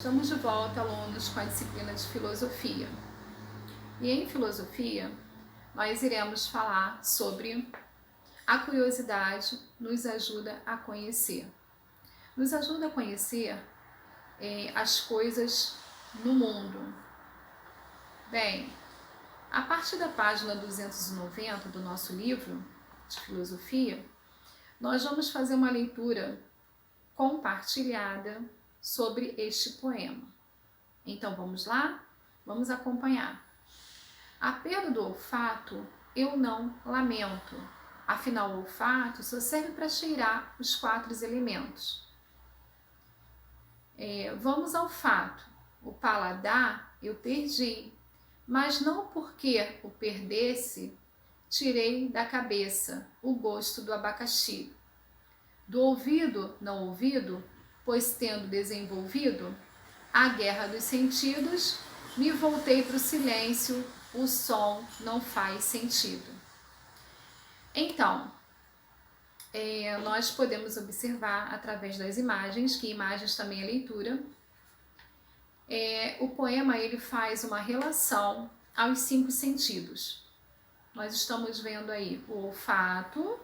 Estamos de volta, alunos, com a disciplina de filosofia. E em filosofia, nós iremos falar sobre a curiosidade nos ajuda a conhecer. Nos ajuda a conhecer as coisas no mundo. Bem, a partir da página 290 do nosso livro de filosofia, nós vamos fazer uma leitura compartilhada sobre este poema. Então vamos lá? Vamos acompanhar. A perda do olfato eu não lamento, afinal o olfato só serve para cheirar os 4 elementos. Vamos ao fato. O paladar eu perdi, mas não porque o perdesse, tirei da cabeça o gosto do abacaxi. Do ouvido não ouvido, pois tendo desenvolvido a guerra dos sentidos, me voltei para o silêncio, o som não faz sentido. Então, nós podemos observar através das imagens, que imagens também é leitura, o poema ele faz uma relação aos 5 sentidos. Nós estamos vendo aí o olfato,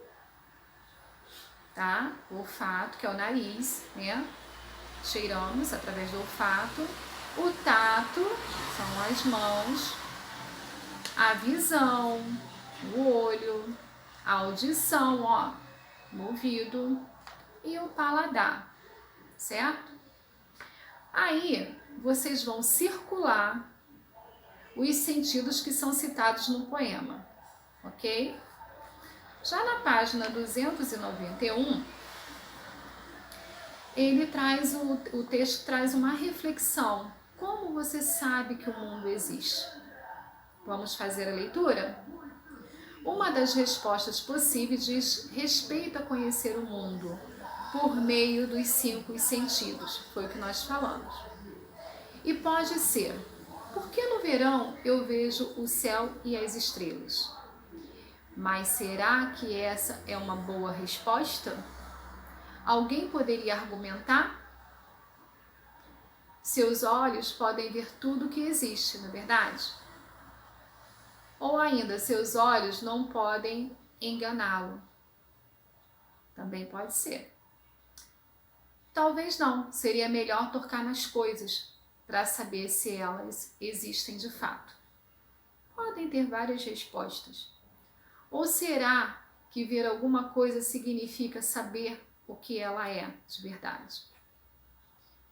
tá? O olfato, que é o nariz, né? Cheiramos através do olfato. O tato, são as mãos. A visão, o olho. A audição, ó, o ouvido. E o paladar, certo? Aí, vocês vão circular os sentidos que são citados no poema, ok? Já na página 291, o texto traz uma reflexão. Como você sabe que o mundo existe? Vamos fazer a leitura? Uma das respostas possíveis diz respeito a conhecer o mundo por meio dos 5 sentidos. Foi o que nós falamos. E pode ser, porque no verão eu vejo o céu e as estrelas? Mas será que essa é uma boa resposta? Alguém poderia argumentar? Seus olhos podem ver tudo o que existe, não é verdade? Ou ainda, seus olhos não podem enganá-lo. Também pode ser. Talvez não, seria melhor tocar nas coisas para saber se elas existem de fato. Podem ter várias respostas. Ou será que ver alguma coisa significa saber o que ela é de verdade?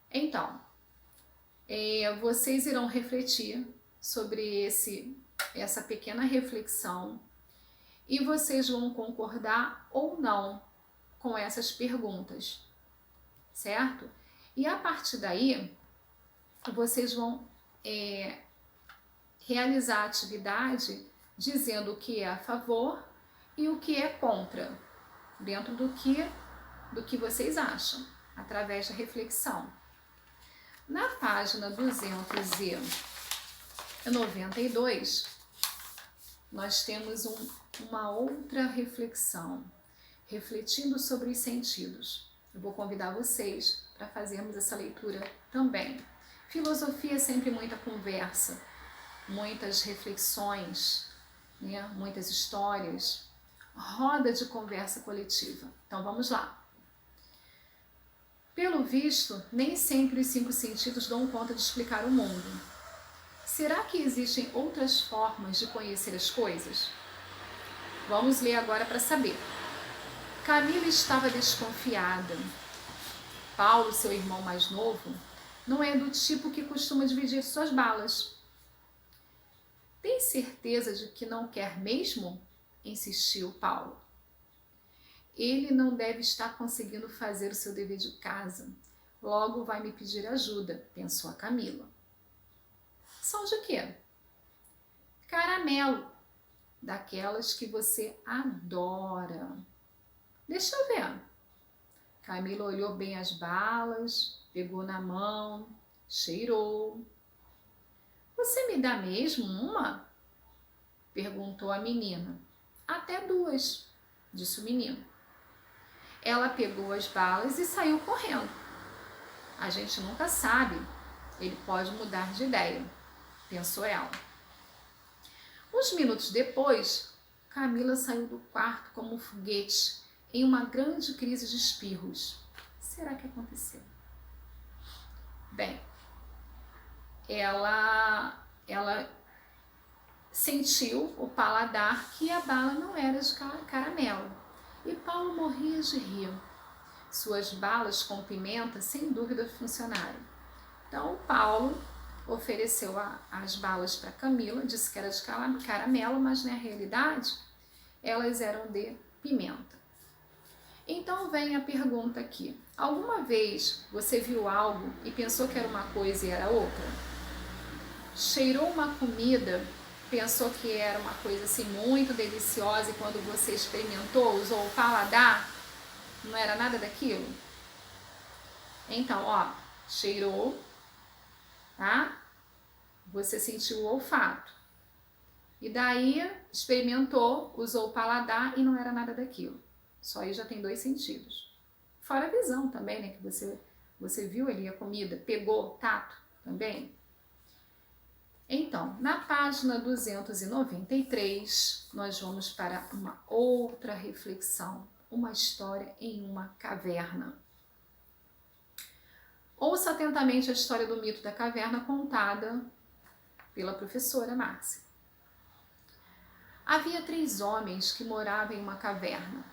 Então, vocês irão refletir sobre essa pequena reflexão e vocês vão concordar ou não com essas perguntas, certo? E a partir daí, vocês vão realizar a atividade dizendo o que é a favor e o que é contra, dentro do que vocês acham, através da reflexão. Na página 292, nós temos uma outra reflexão, refletindo sobre os sentidos. Eu vou convidar vocês para fazermos essa leitura também. Filosofia é sempre muita conversa, muitas reflexões, né? Muitas histórias, roda de conversa coletiva. Então vamos lá. Pelo visto, nem sempre os 5 sentidos dão conta de explicar o mundo. Será que existem outras formas de conhecer as coisas? Vamos ler agora para saber. Camila estava desconfiada. Paulo, seu irmão mais novo, não é do tipo que costuma dividir suas balas. Tem certeza de que não quer mesmo? Insistiu Paulo. Ele não deve estar conseguindo fazer o seu dever de casa. Logo vai me pedir ajuda, pensou a Camila. São de quê? Caramelo, daquelas que você adora. Deixa eu ver. Camila olhou bem as balas, pegou na mão, cheirou. Você me dá mesmo uma? Perguntou a menina. Até 2, disse o menino. Ela pegou as balas e saiu correndo. A gente nunca sabe ele pode mudar de ideia, pensou ela. Uns minutos depois, Camila saiu do quarto como um foguete em uma grande crise de espirros. O que será que aconteceu? Bem, ela sentiu o paladar que a bala não era de caramelo. E Paulo morria de rir. Suas balas com pimenta sem dúvida funcionaram. Então Paulo ofereceu as balas para Camila, disse que era de caramelo, mas na realidade elas eram de pimenta. Então vem a pergunta aqui: alguma vez você viu algo e pensou que era uma coisa e era outra? Cheirou uma comida, pensou que era uma coisa assim muito deliciosa e quando você experimentou, usou o paladar, não era nada daquilo? Então, ó, cheirou, tá? Você sentiu o olfato. E daí experimentou, usou o paladar e não era nada daquilo. Só aí já tem 2 sentidos. Fora a visão também, né? Que você viu ali a comida, pegou, tato também. Então, na página 293, nós vamos para uma outra reflexão, uma história em uma caverna. Ouça atentamente a história do mito da caverna contada pela professora Márcia. Havia 3 homens que moravam em uma caverna.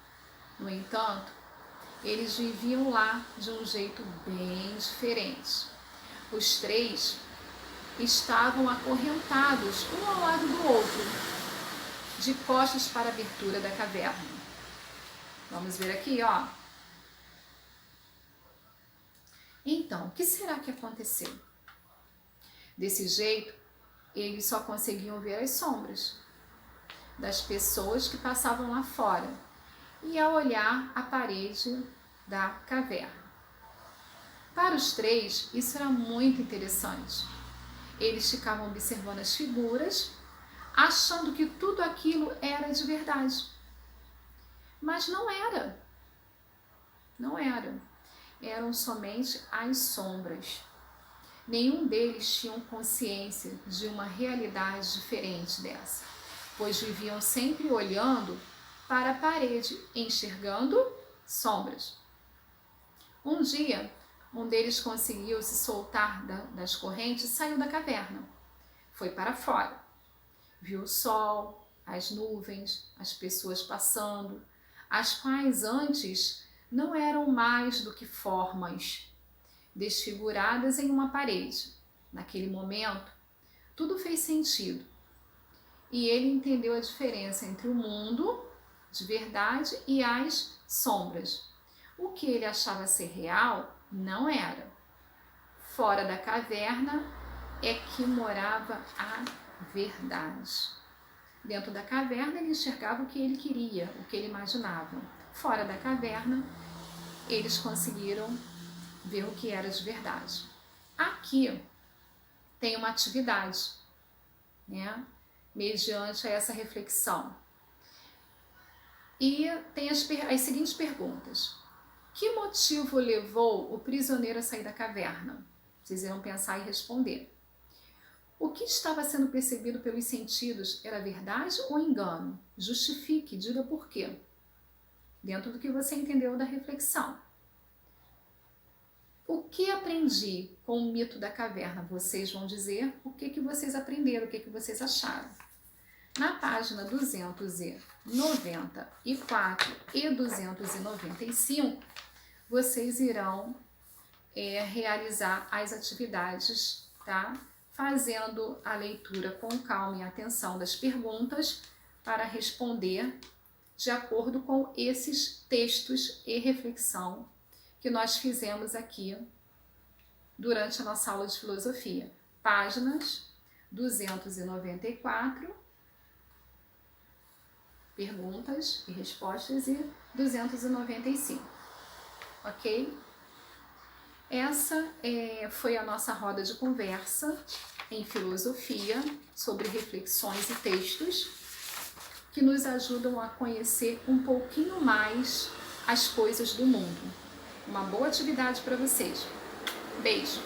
No entanto, eles viviam lá de um jeito bem diferente. Os 3 estavam acorrentados um ao lado do outro, de costas para a abertura da caverna. Vamos ver aqui, ó. Então, o que será que aconteceu? Desse jeito, eles só conseguiam ver as sombras das pessoas que passavam lá fora e ao olhar a parede da caverna. Para os 3, isso era muito interessante. Eles ficavam observando as figuras, achando que tudo aquilo era de verdade. Mas não era. Não era. Eram somente as sombras. Nenhum deles tinha consciência de uma realidade diferente dessa, pois viviam sempre olhando para a parede, enxergando sombras. Um dia, um deles conseguiu se soltar das correntes e saiu da caverna. Foi para fora. Viu o sol, as nuvens, as pessoas passando, as quais antes não eram mais do que formas desfiguradas em uma parede. Naquele momento, tudo fez sentido. E ele entendeu a diferença entre o mundo de verdade e as sombras. O que ele achava ser real não era. Fora da caverna é que morava a verdade. Dentro da caverna ele enxergava o que ele queria, o que ele imaginava. Fora da caverna eles conseguiram ver o que era de verdade. Aqui tem uma atividade, né? Mediante essa reflexão. E tem as seguintes perguntas. Que motivo levou o prisioneiro a sair da caverna? Vocês irão pensar e responder. O que estava sendo percebido pelos sentidos era verdade ou engano? Justifique, diga por quê. Dentro do que você entendeu da reflexão. O que aprendi com o mito da caverna? Vocês vão dizer o que vocês aprenderam, o que vocês acharam. Na página 294 e 295, vocês irão realizar as atividades, tá? Fazendo a leitura com calma e atenção das perguntas para responder de acordo com esses textos e reflexão que nós fizemos aqui durante a nossa aula de filosofia. Páginas 294, perguntas e respostas, e 295, ok? Essa foi a nossa roda de conversa em filosofia sobre reflexões e textos que nos ajudam a conhecer um pouquinho mais as coisas do mundo. Uma boa atividade para vocês. Beijo!